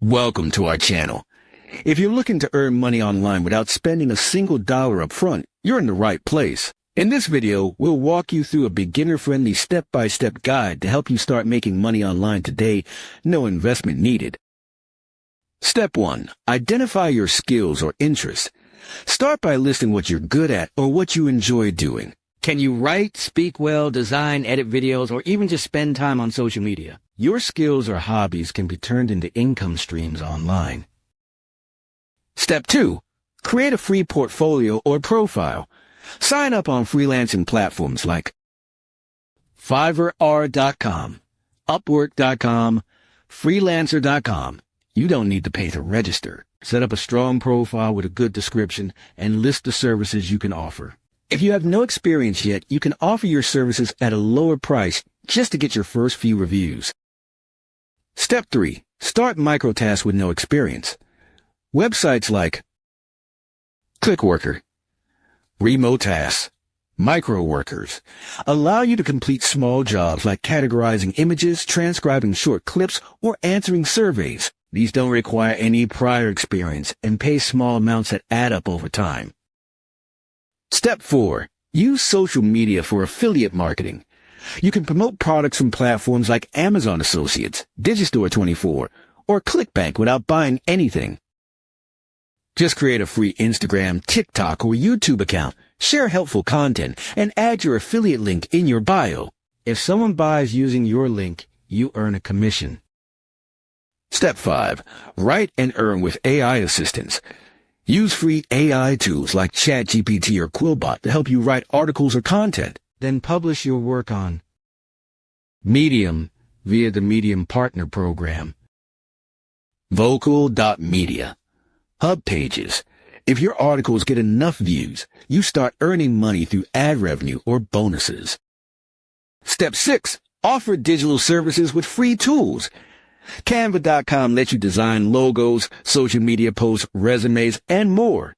Welcome to our channel. If you're looking to earn money online without spending a single dollar up front, you're in the right place. In this video, we'll walk you through a beginner-friendly step-by-step guide to help you start making money online today, no investment needed. Step 1. Identify your skills or interests. Start by listing what you're good at or what you enjoy doing. Can you write, speak well, design, edit videos, or even just spend time on social media? Your skills or hobbies can be turned into income streams online. Step 2. Create a free portfolio or profile. Sign up on freelancing platforms like Fiverr.com, Upwork.com, Freelancer.com. You don't need to pay to register. Set up a strong profile with a good description and list the services you can offer. If you have no experience yet, you can offer your services at a lower price just to get your first few reviews. Step 3. Start microtasks with no experience. Websites like ClickWorker, Remotasks, MicroWorkers allow you to complete small jobs like categorizing images, transcribing short clips, or answering surveys. These don't require any prior experience and pay small amounts that add up over time. Step 4. Use social media for affiliate marketing. You can promote products from platforms like Amazon Associates, Digistore24, or ClickBank without buying anything. Just create a free Instagram, TikTok, or YouTube account, share helpful content, and add your affiliate link in your bio. If someone buys using your link, you earn a commission. Step 5. Write and earn with AI assistants. Use free AI tools like ChatGPT or Quillbot to help you write articles or content. Then publish your work on Medium via the Medium Partner Program. Vocal.media. Hub pages. If your articles get enough views, you start earning money through ad revenue or bonuses. Step 6. Offer digital services with free tools. Canva.com lets you design logos, social media posts, resumes, and more.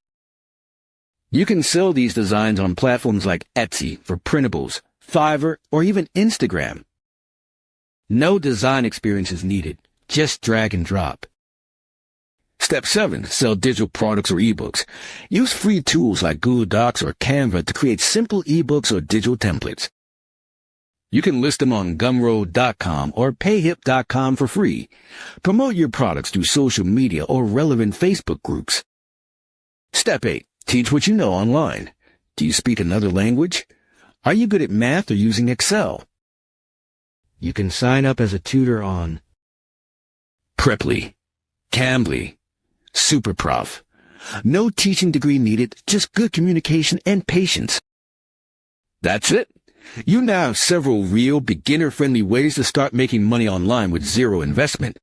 You can sell these designs on platforms like Etsy for printables, Fiverr, or even Instagram. No design experience is needed, just drag and drop. Step 7. Sell digital products or ebooks. Use free tools like Google Docs or Canva to create simple ebooks or digital templates. You can list them on Gumroad.com or Payhip.com for free. Promote your products through social media or relevant Facebook groups. Step 8. Teach what you know online. Do you speak another language? Are you good at math or using Excel? You can sign up as a tutor on Preply, Cambly, Superprof. No teaching degree needed, just good communication and patience. That's it. You now have several real beginner-friendly ways to start making money online with zero investment.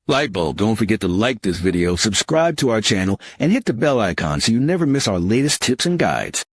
Lightbulb, don't forget to like this video, subscribe to our channel, and hit the bell icon so you never miss our latest tips and guides.